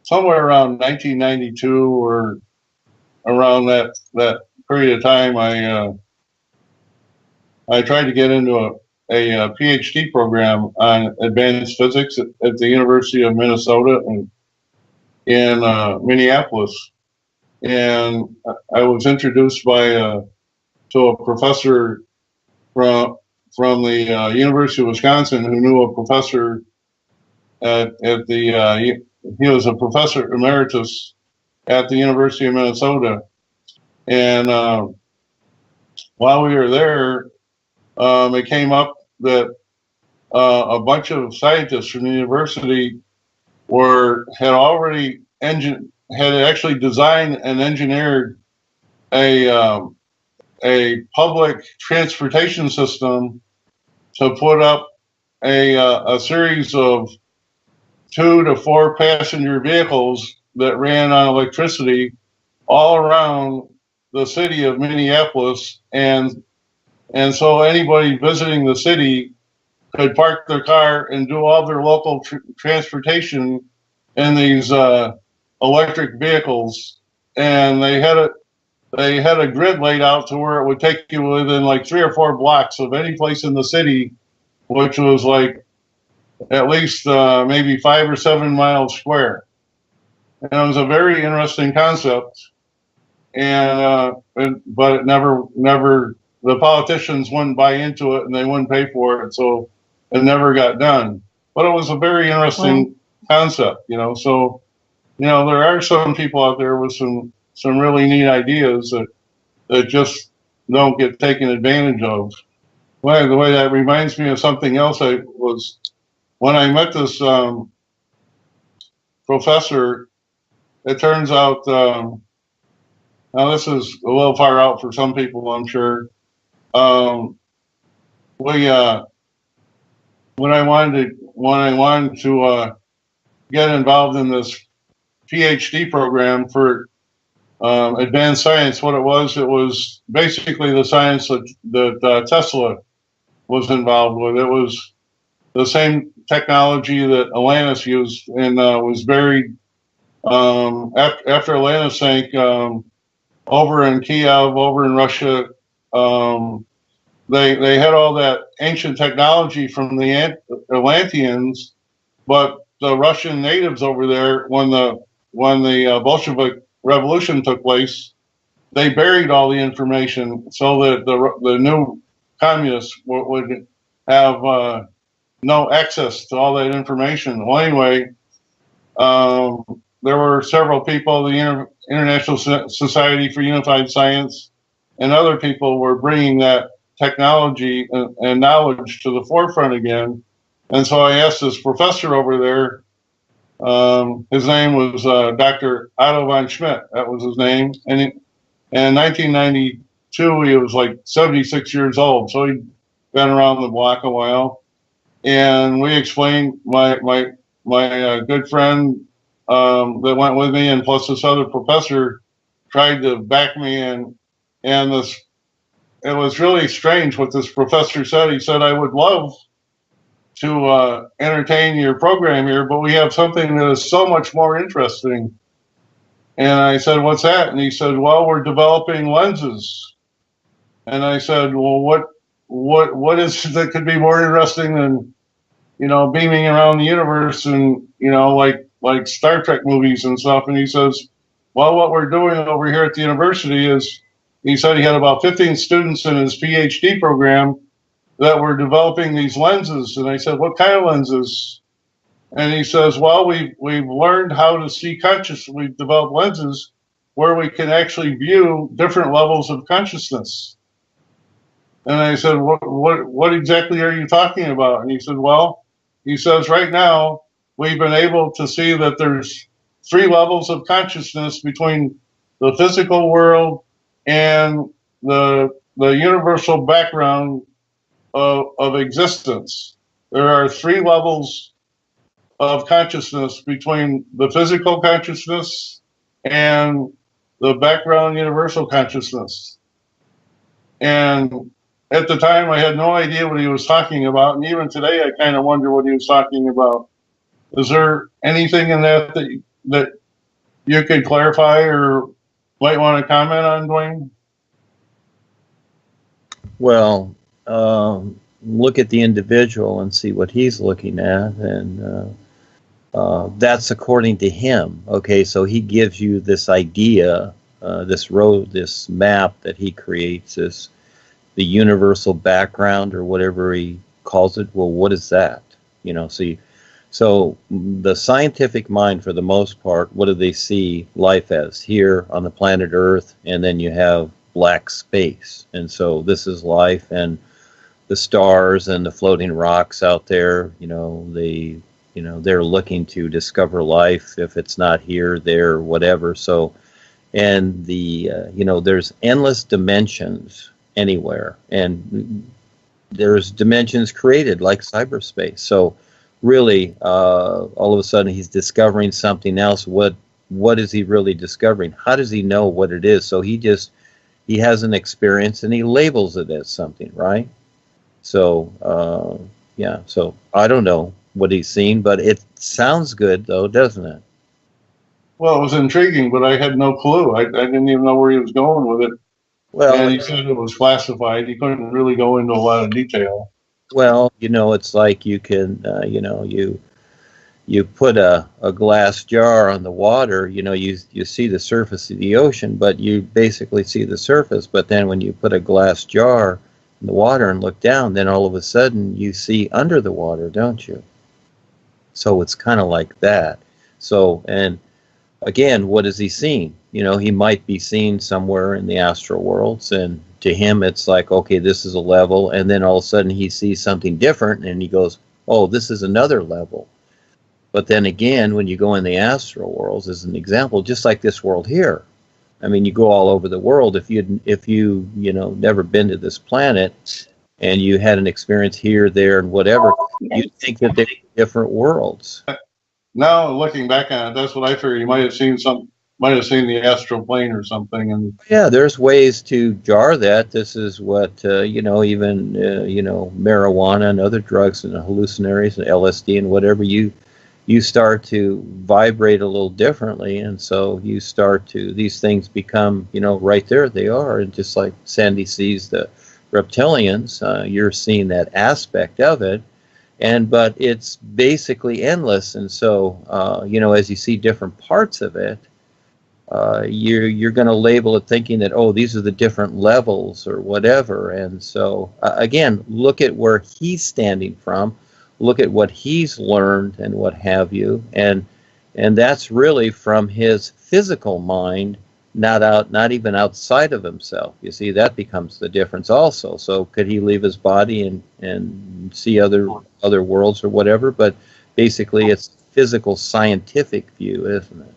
somewhere around 1992 or around that period of time, I tried to get into a PhD program on advanced physics at the University of Minnesota in Minneapolis, and I was introduced to a professor from the University of Wisconsin who knew a professor at the he was a professor emeritus at the University of Minnesota, and while we were there, it came up that a bunch of scientists from the university had actually designed and engineered a public transportation system to put up a series of 2 to 4 passenger vehicles that ran on electricity all around the city of Minneapolis, and so anybody visiting the city could park their car and do all their local transportation in these electric vehicles. And they had a grid laid out to where it would take you within like 3 or 4 blocks of any place in the city, which was like at least maybe 5 or 7 miles square. And it was a very interesting concept, but it never the politicians wouldn't buy into it and they wouldn't pay for it, so it never got done. But it was a very interesting concept, you know. So, you know, there are some people out there with some really neat ideas that just don't get taken advantage of. Well, the way that reminds me of something else. When I met this professor, it turns out, now this is a little far out for some people, I'm sure. When I wanted to get involved in this PhD program for advanced science, what it was basically the science that Tesla was involved with. It was the same technology that Atlantis used, and was buried after Atlantis sank over in Kiev, over in Russia. They had all that ancient technology from the Atlanteans, but the Russian natives over there, when the Bolshevik Revolution took place, they buried all the information so that the new communists would have no access to all that information. Well, anyway, there were several people, the International Society for Unified Science, and other people were bringing that technology and knowledge to the forefront again. And so I asked this professor over there, his name was Dr. Otto von Schmidt, that was his name. And in 1992, he was like 76 years old, so he'd been around the block a while. And we explained, my good friend that went with me, and plus this other professor tried to back me in, and it was really strange what this professor said. He said, "I would love to entertain your program here, but we have something that is so much more interesting." And I said, "What's that?" And he said, "Well, we're developing lenses." And I said, "Well, what is that could be more interesting than, you know, beaming around the universe and, you know, like Star Trek movies and stuff?" And he says, "Well, what we're doing over here at the university is," he said he had about 15 students in his PhD program that were developing these lenses. And I said, "What kind of lenses?" And he says, "Well, we've learned how to see consciousness. We've developed lenses where we can actually view different levels of consciousness." And I said, what exactly are you talking about?" And he said, "Well," he says, "right now we've been able to see that there's 3 levels of consciousness between the physical world and the universal background of existence. There are 3 levels of consciousness between the physical consciousness and the background universal consciousness." And at the time, I had no idea what he was talking about, and even today, I kind of wonder what he was talking about. Is there anything in that that you could clarify or might want to comment on, Dwayne? Well, look at the individual and see what he's looking at, and that's according to him. Okay, so he gives you this idea, this road, this map that he creates, this the universal background or whatever he calls it. Well, what is that? You know, see, so the scientific mind, for the most part, what do they see life as here on the planet Earth? And then you have black space, and so this is life, and the stars and the floating rocks out there. They're looking to discover life if it's not here, there, whatever. So, and there's endless dimensions anywhere, and there's dimensions created like cyberspace. So really, all of a sudden he's discovering something else. What is he really discovering? How does he know what it is? So he has an experience and he labels it as something, right? So so I don't know what he's seen, but it sounds good though, doesn't it? Well, it was intriguing, but I had no clue. I didn't even know where he was going with it. Well, and he said it was classified. He couldn't really go into a lot of detail. Well, it's like you can, you put a glass jar on the water, you see the surface of the ocean, but you basically see the surface. But then when you put a glass jar in the water and look down, then all of a sudden you see under the water, don't you? So it's kind of like that. So, and again, what is he seeing? He might be seen somewhere in the astral worlds, and to him it's like, okay, this is a level, and then all of a sudden he sees something different and he goes, oh, this is another level. But then again, when you go in the astral worlds, as an example, just like this world here, I mean, you go all over the world. If you never been to this planet and you had an experience here, there, and whatever, you'd think that they're different worlds. Now looking back on it, that's what I figured. You might have seen the astral plane or something. And yeah, there's ways to jar that. This is what even marijuana and other drugs and hallucinaries and LSD and whatever, you start to vibrate a little differently, and so you start to, these things become, right there they are. And just like Sandy sees the reptilians, you're seeing that aspect of it, but it's basically endless. And so as you see different parts of it, you're going to label it thinking that, oh, these are the different levels or whatever. And so again, look at where he's standing from, look at what he's learned and what have you, and that's really from his physical mind, not even outside of himself. You see, that becomes the difference also. So could he leave his body and see other worlds or whatever? But basically it's physical scientific view, isn't it?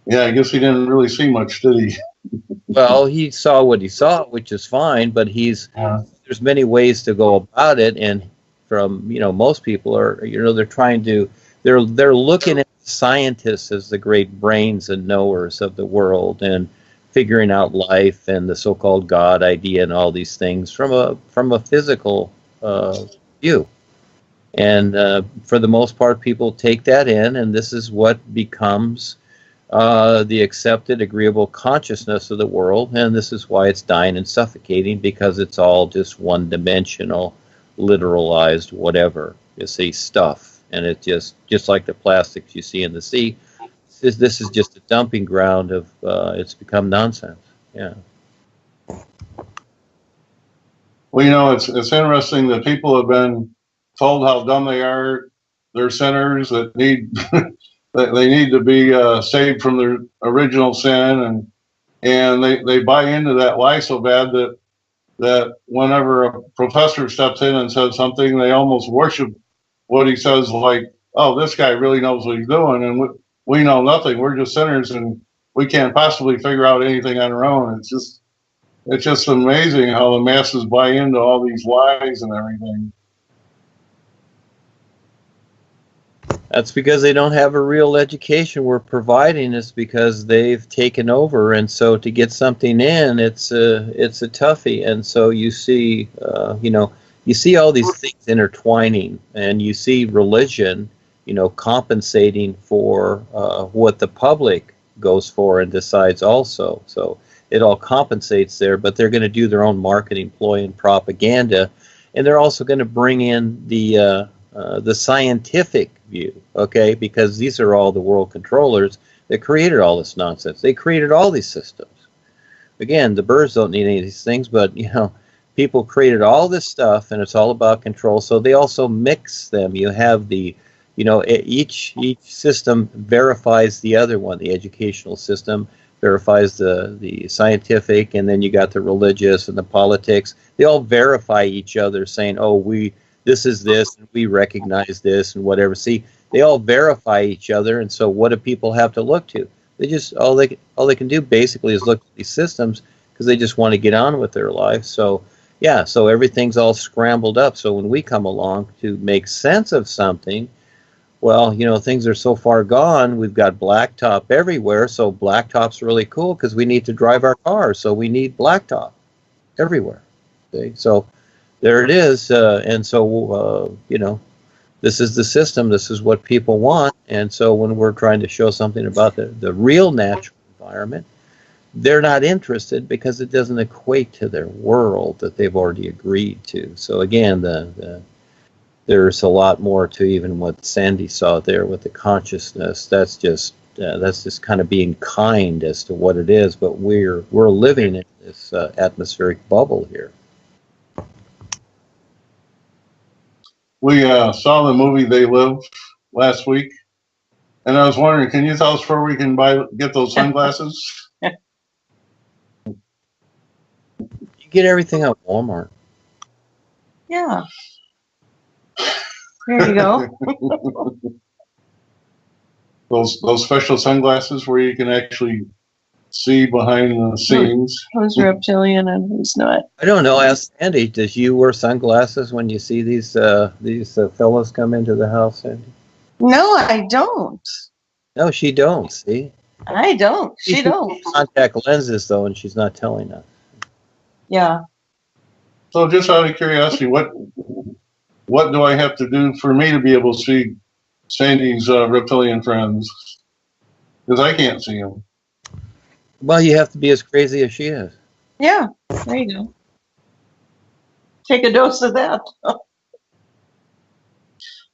Yeah, I guess he didn't really see much, did he? Well, he saw what he saw, which is fine, but there's many ways to go about it, and from most people are they're looking at scientists as the great brains and knowers of the world and figuring out life and the so-called God idea and all these things from a physical view. And for the most part, people take that in, and this is what becomes the accepted, agreeable consciousness of the world, and this is why it's dying and suffocating, because it's all just one-dimensional, literalized whatever, you see, stuff. And it just like the plastics you see in the sea, this is just a dumping ground of, it's become nonsense. Yeah. Well, it's interesting that people have been told how dumb they are. They're sinners that need they need to be saved from their original sin, and they buy into that lie so bad that whenever a professor steps in and says something, they almost worship what he says, like, oh, this guy really knows what he's doing, and we know nothing. We're just sinners, and we can't possibly figure out anything on our own. It's just amazing how the masses buy into all these lies and everything. That's because they don't have a real education. We're providing this because they've taken over, and so to get something in, it's a toughie. And so you see, you see all these things intertwining, and you see religion compensating for what the public goes for and decides also. So it all compensates there, but they're going to do their own marketing ploy and propaganda, and they're also going to bring in the scientific view, okay? Because these are all the world controllers that created all this nonsense. They created all these systems. Again, the birds don't need any of these things, but people created all this stuff, and it's all about control. So they also mix them. You have the, each system verifies the other one. The educational system verifies the scientific, and then you got the religious and the politics. They all verify each other, saying, "Oh, this is this, and we recognize this, and whatever." See, they all verify each other, and so what do people have to look to? They just all they can do basically is look at these systems because they just want to get on with their life. So yeah, so everything's all scrambled up. So when we come along to make sense of something, well, things are so far gone. We've got blacktop everywhere. So blacktop's really cool because we need to drive our cars. So we need blacktop everywhere. Okay? So there it is. And so, this is the system. This is what people want. And so when we're trying to show something about the real natural environment, they're not interested because it doesn't equate to their world that they've already agreed to. So again, there's a lot more to even what Sandy saw there with the consciousness. That's just kind of being kind as to what it is. But we're living in this atmospheric bubble here. We saw the movie They Live last week, and I was wondering, can you tell us where we can get those sunglasses? You get everything at Walmart. Yeah. There you go. those special sunglasses where you can actually see behind the scenes. Who's reptilian and who's not? I don't know. Ask Sandy. Does you wear sunglasses when you see these fellows come into the house, Sandy? No, I don't. No, she don't. See, I don't. She don't. Contact lenses though, and she's not telling us. Yeah. So just out of curiosity, what do I have to do for me to be able to see Sandy's reptilian friends? Because I can't see them. Well, you have to be as crazy as she is. Yeah. There you go. Take a dose of that.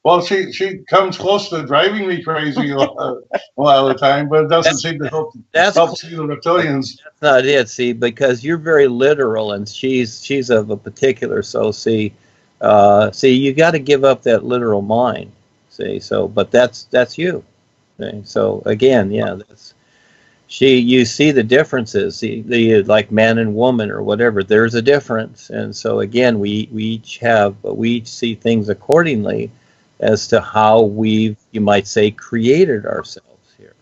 Well, she comes close to driving me crazy a lot of the time, but it doesn't seem to help see the reptilians. That's not it, see, because you're very literal, and she's of a particular. So see, you got to give up that literal mind. See, so but that's you. Okay? So again, yeah, that's. You see the differences, the like man and woman or whatever. There's a difference, and so again, we each see things accordingly as to how you might say, created ourselves here,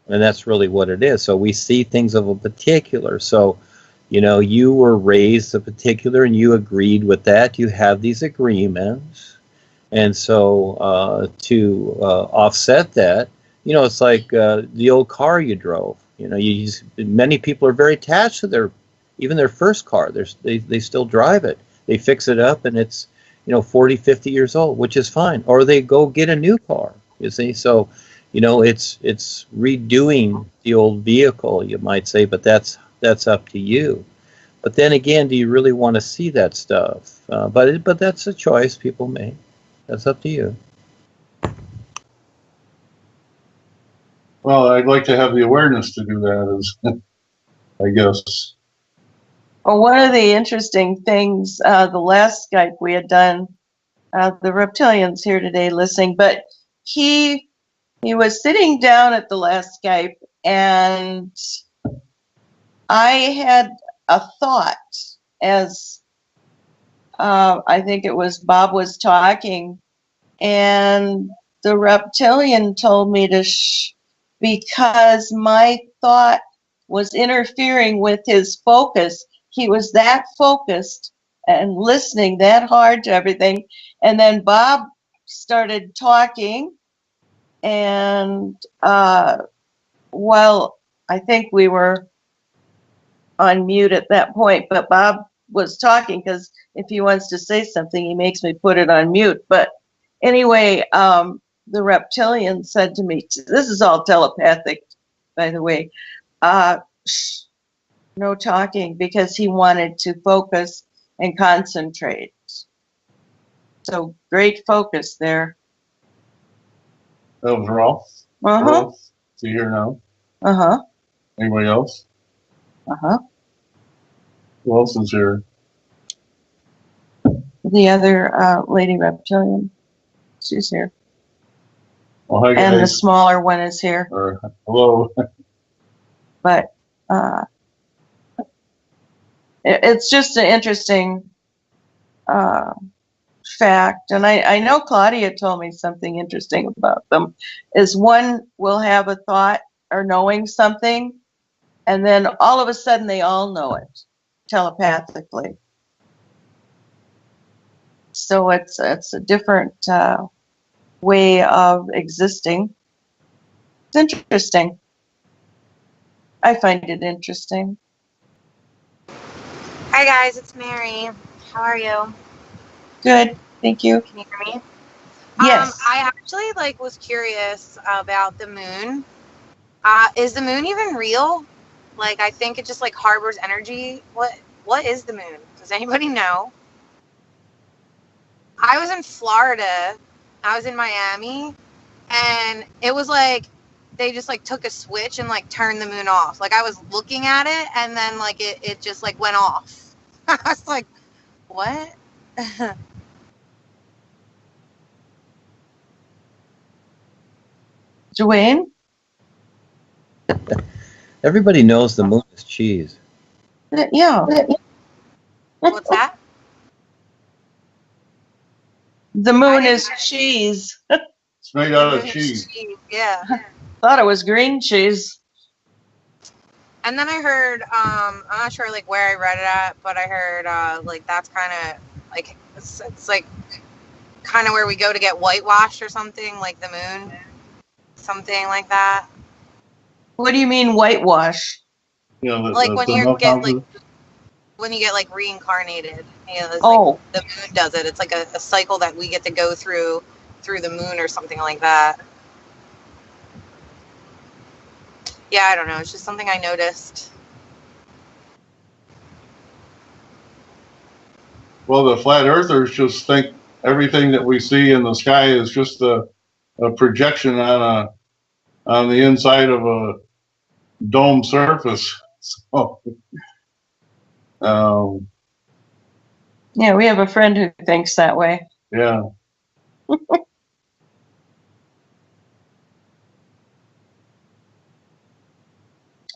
and that's really what it is. So we see things of a particular. So, you were raised a particular, and you agreed with that. You have these agreements, and so to offset that. It's like the old car you drove. Many people are very attached to even their first car. They still drive it. They fix it up, and it's 40, 50 years old, which is fine. Or they go get a new car. You see, so it's redoing the old vehicle, you might say, but that's up to you. But then again, do you really want to see that stuff? But that's a choice people make. That's up to you. Well, I'd like to have the awareness to do that, I guess. Well, one of the interesting things, the last Skype we had done, the reptilians here today listening, but he was sitting down at the last Skype, and I had a thought as I think it was Bob was talking, and the reptilian told me to because my thought was interfering with his focus. He was that focused and listening that hard to everything. And then Bob started talking, and well, I think we were on mute at that point, but Bob was talking because if he wants to say something, he makes me put it on mute. But Anyway, the reptilian said to me, this is all telepathic, by the way, shh, no talking, because he wanted to focus and concentrate. So great focus there. That was Rolf. Uh-huh. Rolf. See here now. Uh-huh. Anybody else? Uh-huh. Who else is here? The other lady reptilian. She's here. Oh, hi And the guys. smaller one is here. Or hello. But it's just an interesting fact. And I know Claudia told me something interesting about them, is one will have a thought or knowing something, and then all of a sudden they all know it telepathically. So it's a different way of existing. It's interesting. I find it interesting. Hi guys, it's Mary. How are you? Good, thank you. Can you hear me? Yes. I actually was curious about the moon. Is the moon even real? I think it just harbors energy. What is the moon? Does anybody know? I was in Florida. I was in Miami, and it was they just took a switch and turned the moon off. I was looking at it, and then it just went off. I was like, what? Dwayne? Everybody knows the moon is cheese. Yeah. What's that? The moon is cheese. It's made out of cheese. Yeah. Thought it was green cheese. And then I heard, I'm not sure where I read it at, but I heard that's kind of it's kind of where we go to get whitewashed or something, like the moon, something like that. What do you mean whitewash? You know, When you milk get houses. when you get reincarnated, it's Oh. the moon does it. It's a cycle that we get to go through the moon or something like that. Yeah, I don't know. It's just something I noticed. Well, the flat earthers just think everything that we see in the sky is just a projection on the inside of a dome surface. So, Yeah, we have a friend who thinks that way. yeah.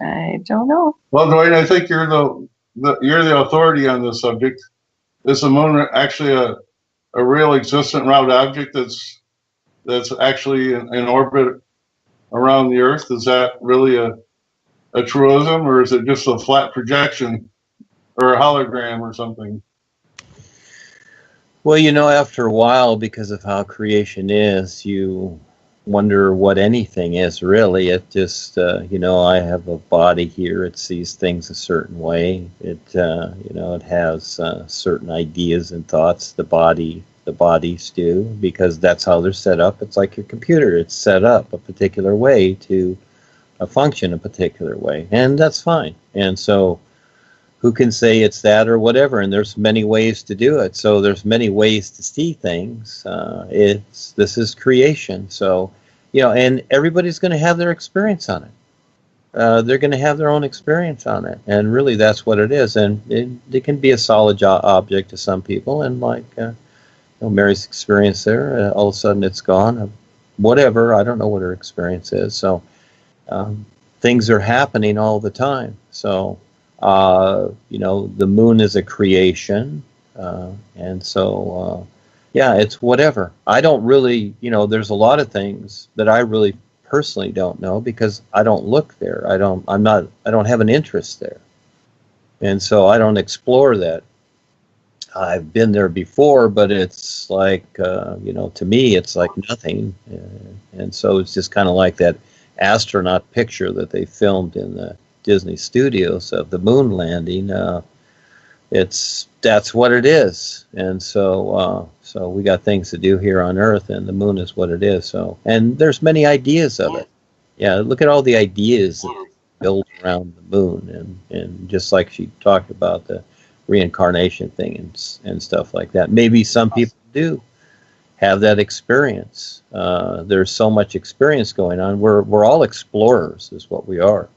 I don't know. Well, Dwayne, I think you're the authority on this subject. Is the moon actually a real existent round object that's actually in orbit around the Earth? Is that really a truism, or is it just a flat projection or a hologram or something? Well, after a while, because of how creation is, you wonder what anything is really. It just, I have a body here. It sees things a certain way. It, it has certain ideas and thoughts. The bodies do, because that's how they're set up. It's like your computer. It's set up a particular way to function a particular way, and that's fine. And so, who can say it's that or whatever? And there's many ways to do it. So there's many ways to see things. This is creation. So, and everybody's going to have their experience on it. They're going to have their own experience on it, and really that's what it is. And it can be a solid object to some people, and Mary's experience there, all of a sudden it's gone. Whatever, I don't know what her experience is. So things are happening all the time. So. The moon is a creation, and so it's whatever. I don't really, there's a lot of things that I really personally don't know because I don't look there. I don't have an interest there, and so I don't explore that. I've been there before, but it's to me, it's like nothing, and so it's just kind of like that astronaut picture that they filmed in the Disney Studios of the moon landing. that's what it is. And so we got things to do here on Earth, and the moon is what it is. So, and there's many ideas of it. Yeah, look at all the ideas that build around the moon, and just like she talked about the reincarnation thing and stuff like that. Maybe some people do have that experience. There's so much experience going on. We're all explorers, is what we are.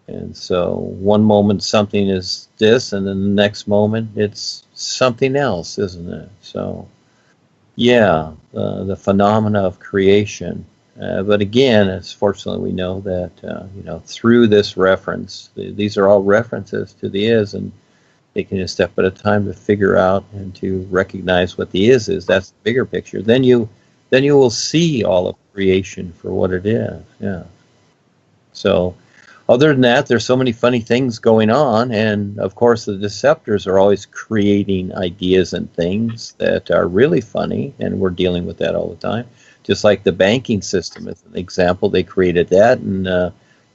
And so one moment something is this, and then the next moment it's something else, isn't it? So, yeah, the phenomena of creation. But again, it's fortunately we know that through this reference, these are all references to the is, and taking a step at a time to figure out and to recognize what the is. That's the bigger picture. Then you will see all of creation for what it is. Yeah. So, other than that, there's so many funny things going on, and of course the deceptors are always creating ideas and things that are really funny, and we're dealing with that all the time. Just like the banking system is an example, they created that, and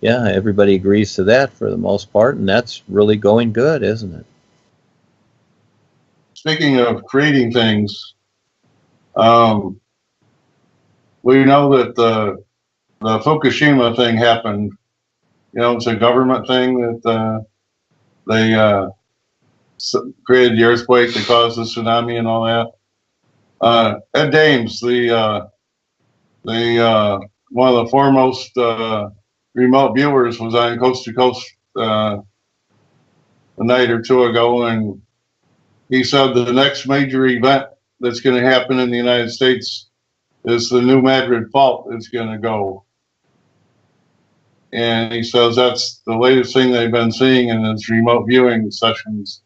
yeah, everybody agrees to that for the most part, and that's really going good, isn't it? Speaking of creating things, we know that the Fukushima thing happened. It's a government thing that they created the earthquake that caused the tsunami and all that. Ed Dames, the one of the foremost remote viewers, was on Coast to Coast a night or two ago, and he said the next major event that's going to happen in the United States is the New Madrid Fault is going to go. And he says that's the latest thing they've been seeing in his remote viewing sessions.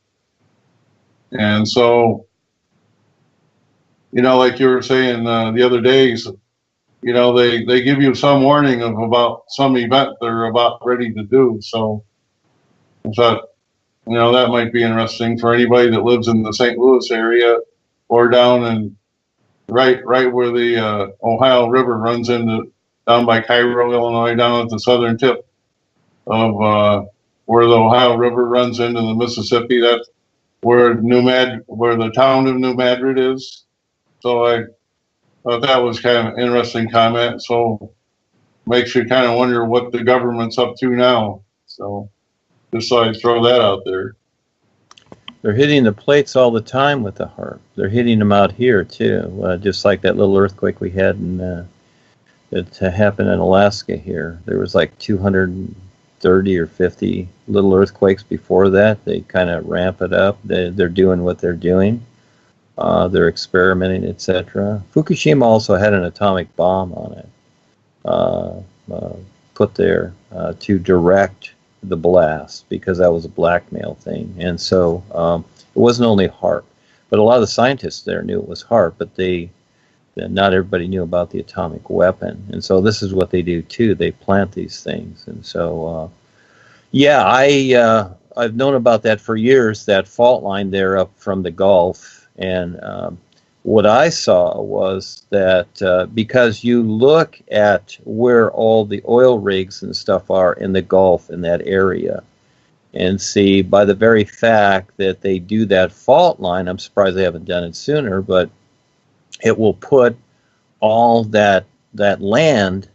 And so, like you were saying the other days, they give you some warning of about some event they're about ready to do. So I thought, that might be interesting for anybody that lives in the St. Louis area or down in right where the Ohio River runs into down by Cairo, Illinois, down at the southern tip of where the Ohio River runs into the Mississippi. That's where where the town of New Madrid is. So I thought that was kind of an interesting comment. So makes you kind of wonder what the government's up to now. So just thought I'd throw that out there. They're hitting the plates all the time with the HAARP. They're hitting them out here too, just like that little earthquake we had that happened in Alaska here. There was like 230 or 50 little earthquakes before that. They kind of ramp it up. They're doing what they're doing. They're experimenting, etc. Fukushima also had an atomic bomb on it, put there to direct the blast, because that was a blackmail thing. And so it wasn't only HAARP, but a lot of the scientists there knew it was HAARP, but not everybody knew about the atomic weapon. And so this is what they do too. They plant these things. And so, yeah, I've known about that for years, that fault line there up from the Gulf. And what I saw was that because you look at where all the oil rigs and stuff are in the Gulf, in that area, and see by the very fact that they do that fault line, I'm surprised they haven't done it sooner, but it will put all that land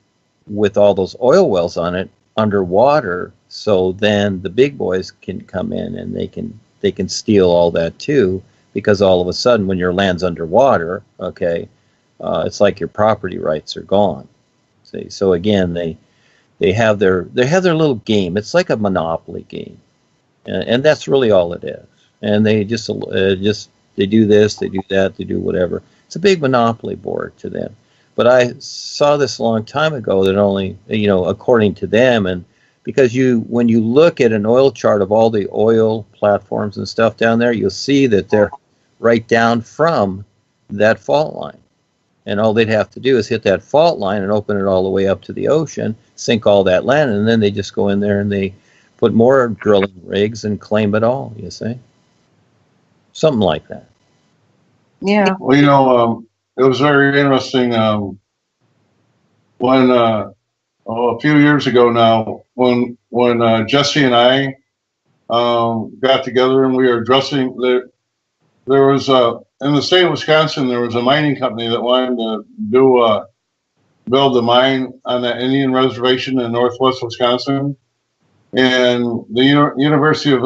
with all those oil wells on it underwater, so then the big boys can come in and they can steal all that too, because all of a sudden when your land's underwater, okay, it's like your property rights are gone. See, so again, they have their little game. It's like a monopoly game, and that's really all it is. And they just they do this, they do that, they do whatever. It's a big monopoly board to them. But I saw this a long time ago that only, according to them, and because when you look at an oil chart of all the oil platforms and stuff down there, you'll see that they're right down from that fault line. And all they'd have to do is hit that fault line and open it all the way up to the ocean, sink all that land, and then they just go in there and they put more drilling rigs and claim it all, you see? Something like that. Yeah. Well, it was very interesting when a few years ago now, when Jesse and I got together and we were addressing there was in the state of Wisconsin, there was a mining company that wanted to build a mine on that Indian reservation in northwest Wisconsin. And the University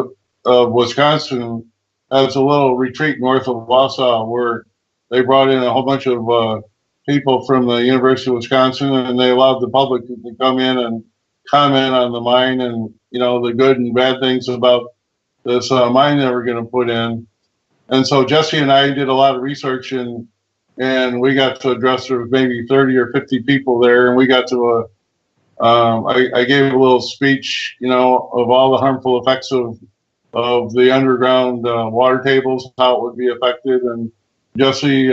of Wisconsin has a little retreat north of Wausau where they brought in a whole bunch of people from the University of Wisconsin, and they allowed the public to come in and comment on the mine and, you know, the good and bad things about this mine they were going to put in. And so Jesse and I did a lot of research, and we got to address, there was maybe 30 or 50 people there, and we got to I gave a little speech, you know, of all the harmful effects of the underground water tables, how it would be affected, and Jesse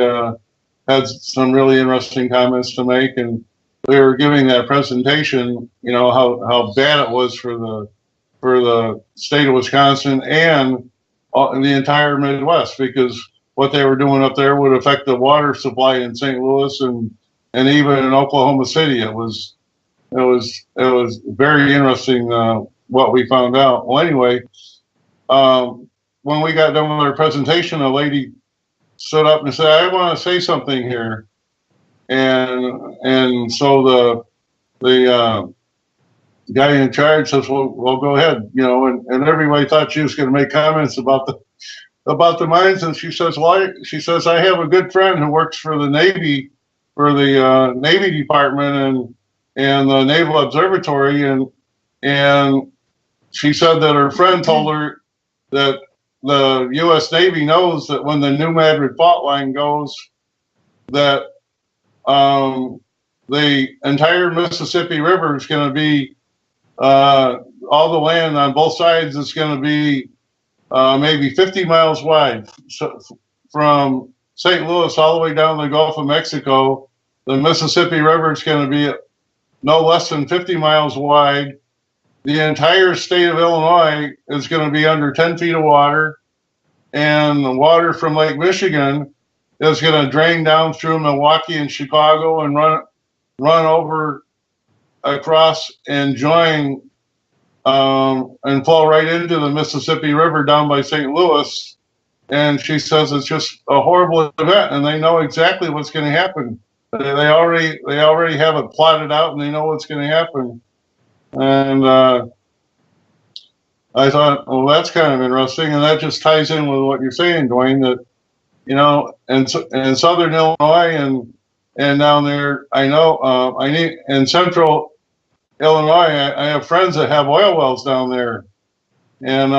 had some really interesting comments to make, and we were giving that presentation, you know, how bad it was for the state of Wisconsin and the entire Midwest, because what they were doing up there would affect the water supply in St. Louis and even in Oklahoma City. It was very interesting what we found out. Well, anyway, when we got done with our presentation, a lady stood up and said, "I want to say something here," and so the guy in charge says, "Well, go ahead," you know, and everybody thought she was going to make comments about the mines, and she says, "Well, she says I have a good friend who works for the Navy, for the Navy Department and the Naval Observatory, and she said that her friend told her that the U.S. Navy knows that when the New Madrid fault line goes, that the entire Mississippi River is going to be all the land on both sides is going to be maybe 50 miles wide. So from St. Louis all the way down the Gulf of Mexico, the Mississippi River is going to be no less than 50 miles wide. The entire state of Illinois is going to be under 10 feet of water, and the water from Lake Michigan is going to drain down through Milwaukee and Chicago and run over across and join and flow right into the Mississippi River down by St. Louis." And she says it's just a horrible event, and they know exactly what's going to happen. They already have it plotted out, and they know what's going to happen. And I thought, well, that's kind of interesting, and that just ties in with what you're saying, Dwayne. That, you know, in southern Illinois and down there, I know in central Illinois, I have friends that have oil wells down there, and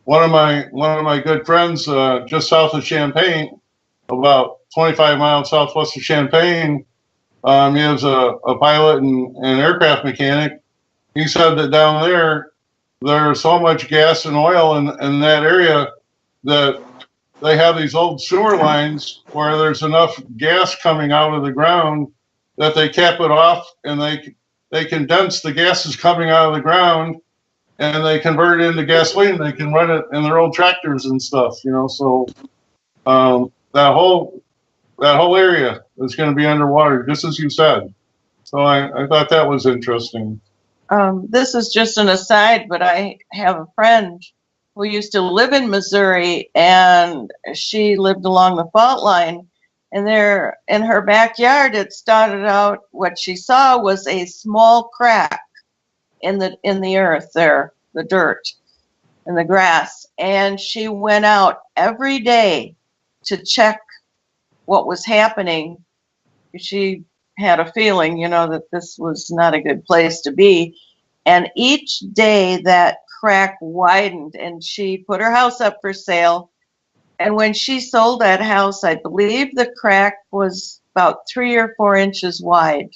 one of my good friends just south of Champaign, about 25 miles southwest of Champaign, he was a pilot and an aircraft mechanic. He said that down there's so much gas and oil in that area that they have these old sewer lines where there's enough gas coming out of the ground that they cap it off, and they condense the gases coming out of the ground, and they convert it into gasoline. They can run it in their old tractors and stuff, you know. So that whole area is going to be underwater, just as you said. So I thought that was interesting. This is just an aside, but I have a friend who used to live in Missouri, and she lived along the fault line. And there in her backyard, it started out, what she saw was a small crack in the earth there, the dirt and the grass. And she went out every day to check what was happening. She had a feeling, you know, that this was not a good place to be. And each day that crack widened, and she put her house up for sale. And when she sold that house, I believe the crack was about 3 or 4 inches wide,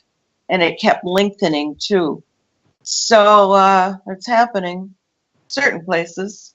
and it kept lengthening too. So it's happening certain places.